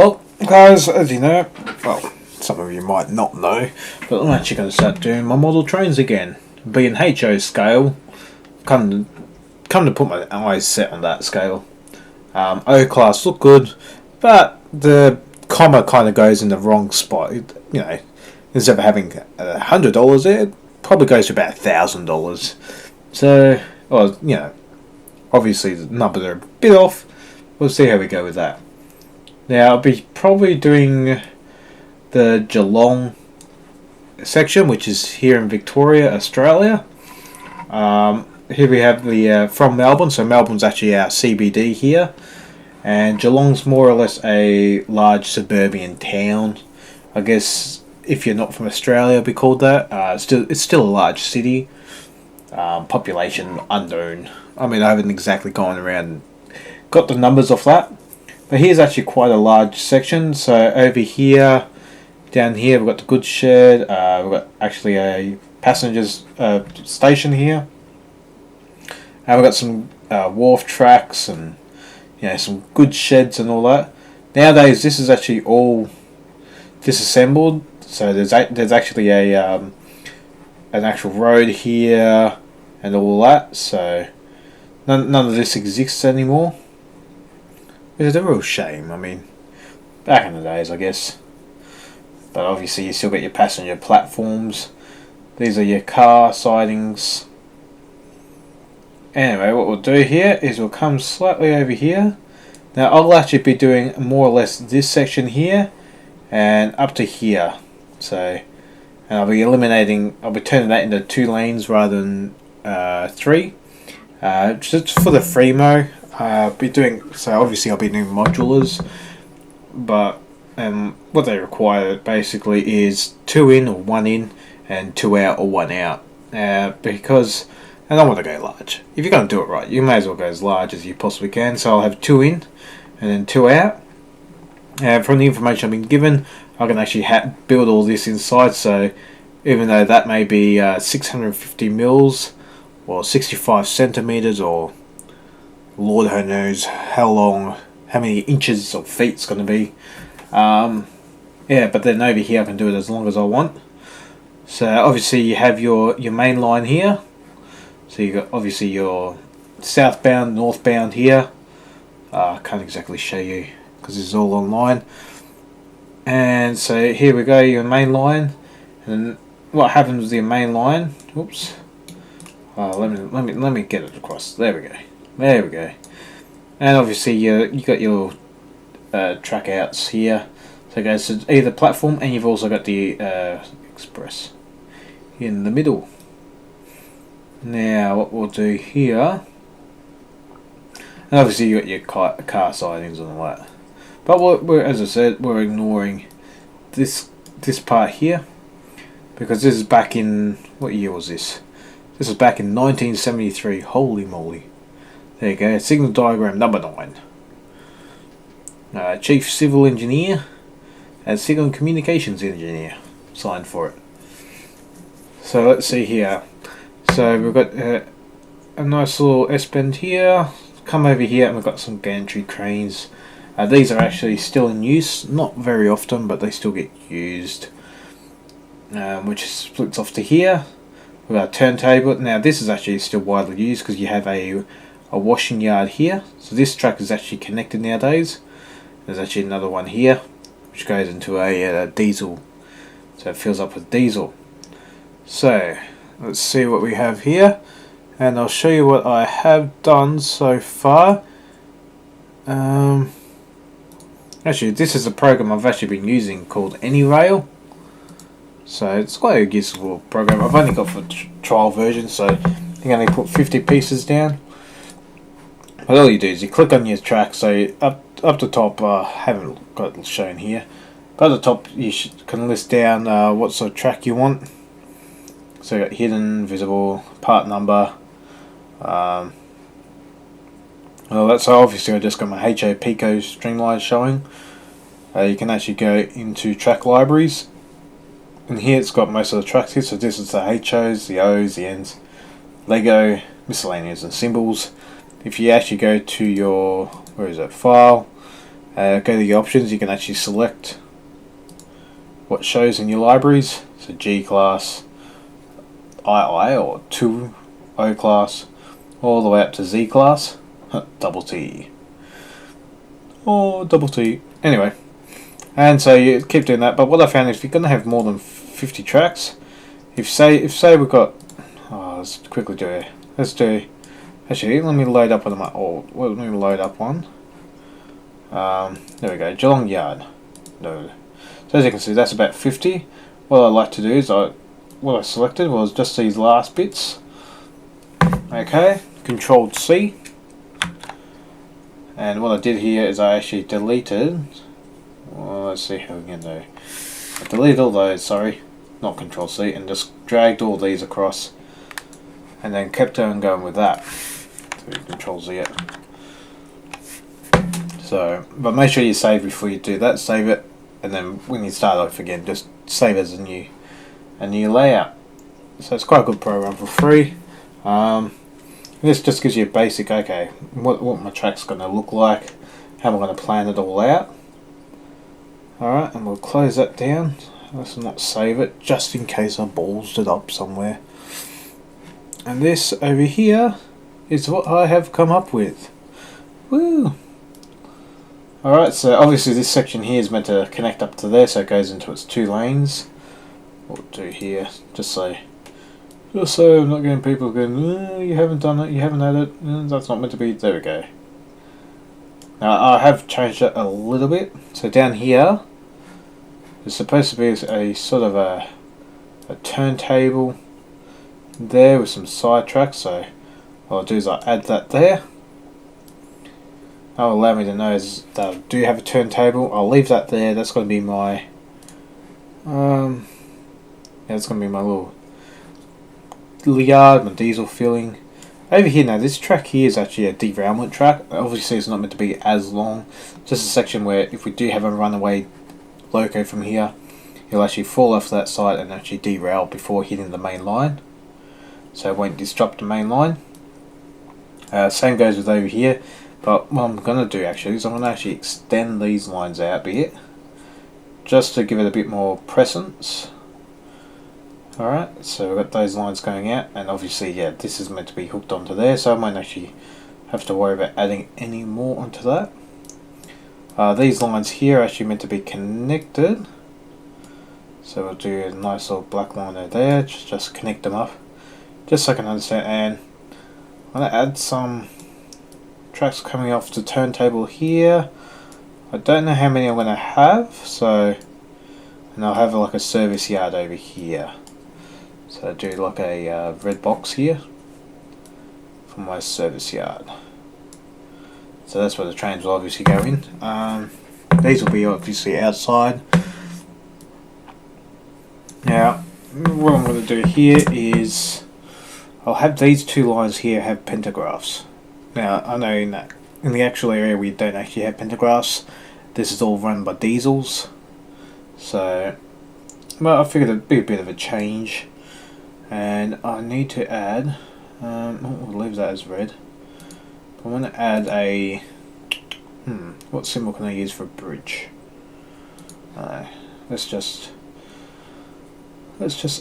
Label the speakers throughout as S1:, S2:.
S1: Well, guys, as you know, well, some of you might not know, but I'm actually going to start doing my model trains again. Being HO scale, come to put my eyes set on that scale. O class look good, but the comma kind of goes in the wrong spot. Instead of having $100, it probably goes to about $1,000. So, obviously the numbers are a bit off. We'll see how we go with that. Now, I'll be probably doing the Geelong section, which is here in Victoria, Australia. Here we have the from Melbourne, so Melbourne's actually our CBD here, and Geelong's more or less a large suburban town. I guess if you're not from Australia, it'd be called that. It's still a large city. Population unknown. I mean, I haven't exactly gone around and got the numbers off that. But here's actually quite a large section. So over here, down here, we've got the goods shed. We've got actually a passengers station here. And we've got some wharf tracks and some goods sheds and all that. Nowadays, this is actually all disassembled. So there's actually an actual road here and all that. So none of this exists anymore. It's a real shame. I mean, back in the days, I guess. But obviously, you still got your passenger platforms. These are your car sidings. Anyway, what we'll do here is we'll come slightly over here. Now, I'll actually be doing more or less this section here and up to here. So, and I'll be turning that into 2 lanes rather than 3. Just for the Fremo. I'll be doing modulars, but what they require basically is 2 in or 1 in and 2 out or 1 out. Because I don't want to go large. If you're going to do it right, you may as well go as large as you possibly can. So I'll have 2 in and then 2 out. From the information I've been given, I can actually build all this inside. So even though that may be 650 mils or 65 centimeters or Lord who knows how many inches or feet it's going to be. But then over here I can do it as long as I want. So obviously you have your main line here. So you got obviously your southbound, northbound here. I can't exactly show you because this is all online. And so here we go, your main line. And what happens with your main line? Oops. Let me get it across. There we go. There we go. And obviously you got your track outs here. So it goes to either platform, and you've also got the express in the middle. Now what we'll do here, and obviously you got your car sidings and all that. But as I said, we're ignoring this part here because this is back in, what year was this? This was back in 1973. Holy moly. There you go, signal diagram number 9. Chief Civil Engineer and Signal Communications Engineer signed for it. So let's see here. So we've got a nice little S-bend here. Come over here and we've got some gantry cranes. These are actually still in use, not very often, but they still get used. Which splits off to here. We've got a turntable. Now this is actually still widely used because you have a washing yard here. So this track is actually connected nowadays. There's actually another one here which goes into a diesel, so it fills up with diesel. So let's see what we have here, and I'll show you what I have done so far. Actually, this is a program I've actually been using called AnyRail. So it's quite a useful program. I've only got for trial version, so I think I only put 50 pieces down. But all you do is you click on your track. So up the top, I haven't got it shown here, but at the top you can list down what sort of track you want. So you got hidden, visible, part number. So obviously I just got my HO Pico Streamline showing. You can actually go into track libraries, and here it's got most of the tracks here. So this is the HOs, the O's, the N's, Lego, miscellaneous and symbols. If you actually go to your, file, Go to the options, you can actually select what shows in your libraries. So G class, II or 2O class, all the way up to Z class, double T. Or double T. Anyway. And so you keep doing that, but what I found is if you're going to have more than 50 tracks, if say we've got, let's quickly do it. Let's do, actually let me load up one of my old, let me load up one. There we go, Geelong Yard. No. So as you can see, that's about 50. What I like to do is, what I selected was just these last bits. Okay, Control C. And what I did here is I actually deleted, well, let's see how we can do. I deleted all those, sorry, not Control C, and just dragged all these across, and then kept on going with that. So Control Z it. So, but make sure you save before you do that. Save it, and then when you start off again, just save as a new layout. So it's quite a good program for free. This just gives you a basic, okay, what my track's going to look like, how I'm going to plan it all out. Alright, and we'll close that down. Let's not save it, just in case I ballsed it up somewhere. And this over here is what I have come up with. Woo! Alright, so obviously this section here is meant to connect up to there, so it goes into its 2 lanes. What we'll do here, just so I'm not getting people going, you haven't done it, you haven't had it, that's not meant to be. There we go. Now I have changed it a little bit. So down here, there's supposed to be a sort of a turntable there with some side tracks. So what I'll do is I'll add that there. That'll allow me to know is that I do have a turntable. I'll leave that there. That's going to be my that's going to be my little yard, my diesel filling. Over here now, this track here is actually a derailment track. Obviously it's not meant to be as long. Just a section where if we do have a runaway loco from here, he'll actually fall off that side and actually derail before hitting the main line. So it won't disrupt the main line. Same goes with over here. But what I'm going to do actually is I'm going to actually extend these lines out a bit, just to give it a bit more presence. Alright, so we've got those lines going out, and obviously, yeah, this is meant to be hooked onto there, so I won't actually have to worry about adding any more onto that. These lines here are actually meant to be connected, so we'll do a nice little black line over there, just connect them up, just so I can understand. And I'm going to add some tracks coming off the turntable here. I don't know how many I'm going to have, so, and I'll have like a service yard over here. So I do like a red box here for my service yard. So that's where the trains will obviously go in. These will be obviously outside. Now, what I'm going to do here is I'll have these 2 lines here have pantographs. Now I know in the actual area we don't actually have pantographs. This is all run by diesels. So, well, I figured it'd be a bit of a change. And I need to add, we'll leave that as red. I want to add a, what symbol can I use for a bridge? Let's just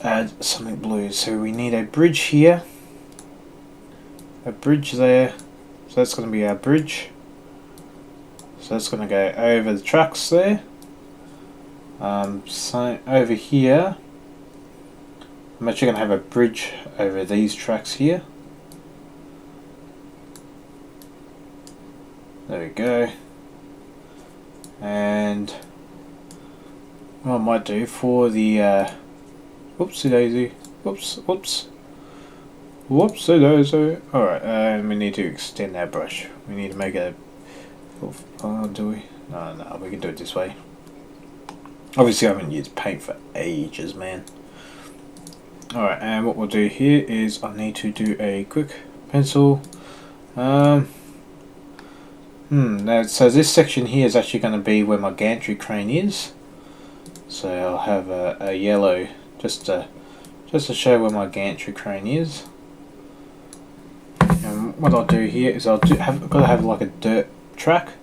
S1: add something blue. So we need a bridge here, a bridge there. So that's going to be our bridge. So that's going to go over the tracks there. So over here, I'm actually going to have a bridge over these tracks here. There we go. And what I might do for the whoopsie daisy, whoops, whoopsie daisy. Alright, we need to extend our brush. We need to make it do we? No, we can do it this way. Obviously I haven't used paint for ages, man. Alright, and what we'll do here is I need to do a quick pencil. Now, so this section here is actually going to be where my gantry crane is. So I'll have a yellow just to show where my gantry crane is. And what I'll do here is I've got to have like a dirt track.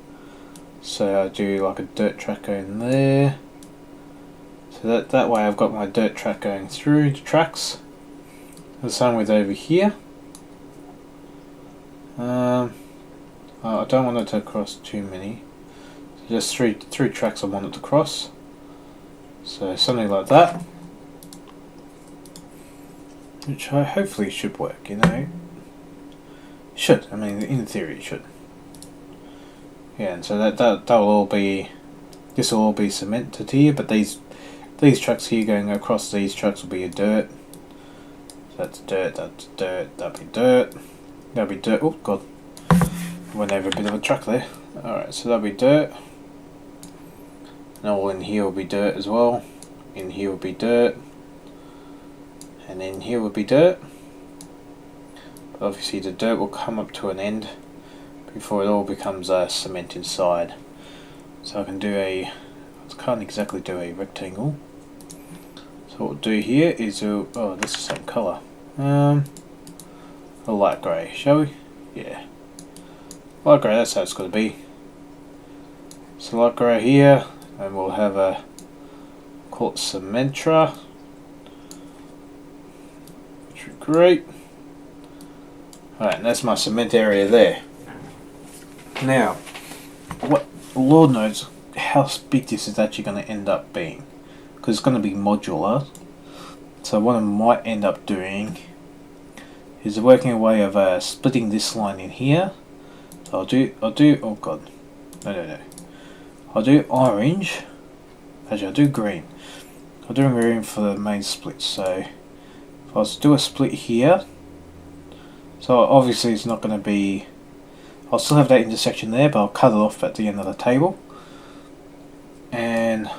S1: So I do like a dirt track going there. So that way I've got my dirt track going through the tracks. The same with over here. I don't want it to cross too many. So just three tracks I want it to cross. So something like that. Which hopefully should work, you know. Should. I mean, in theory it should. Yeah, and so that will all be, this will all be cemented here, but these tracks here going across these tracks will be a dirt. So that's dirt, that'll be dirt, that'll be dirt. Oh god, went over a bit of a track there. Alright, so that'll be dirt. And all in here will be dirt as well. In here will be dirt. And in here will be dirt. But obviously the dirt will come up to an end before it all becomes cement inside. So I can do I can't exactly do a rectangle. So what we'll do here is oh, this is the same colour. A light grey, shall we? Yeah. Light grey, that's how it's got to be. So light grey here, and we'll have a, call it Cementra. Which would be great. Alright, and that's my cement area there. Now, what Lord knows how big this is actually going to end up being, because it's going to be modular. So what I might end up doing is working a way of splitting this line in here. So I'll do oh god, no, I'll do orange. Actually, I'll do green. I'll do green for the main split. So if I was to do a split here, so obviously it's not going to be, I'll still have that intersection there, but I'll cut it off at the end of the table. And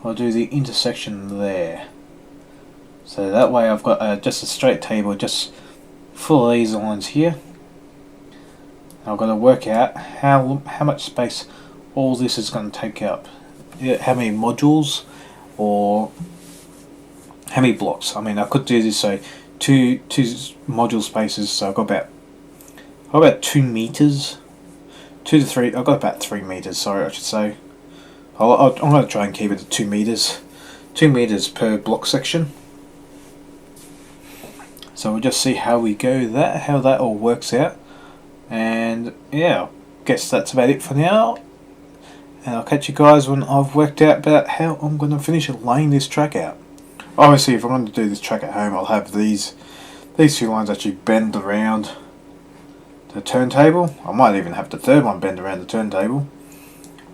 S1: I'll do the intersection there. So that way I've got just a straight table just full of these lines here. I've got to work out how much space all this is going to take up. How many modules or how many blocks. I mean, I could do this so two module spaces, so I've got about 2 meters, 2 to 3. I've got about 3 meters. Sorry, I should say. I'm going to try and keep it at 2 meters. 2 meters per block section. So we'll just see how we go how that all works out. And yeah, I guess that's about it for now. And I'll catch you guys when I've worked out about how I'm going to finish laying this track out. Obviously, if I'm going to do this track at home, I'll have these 2 lines actually bend around the turntable. I might even have the third one bend around the turntable.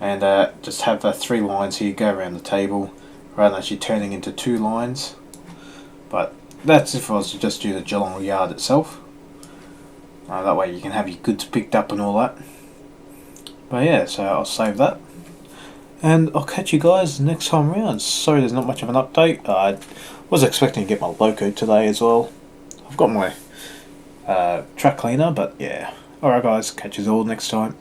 S1: And just have 3 lines here go around the table rather than actually turning into 2 lines. But that's if I was to just do the Geelong yard itself. That way you can have your goods picked up and all that. But yeah, so I'll save that. And I'll catch you guys next time around. Sorry there's not much of an update. I was expecting to get my loco today as well. I've got my track cleaner, but yeah. Alright guys, catch you all next time.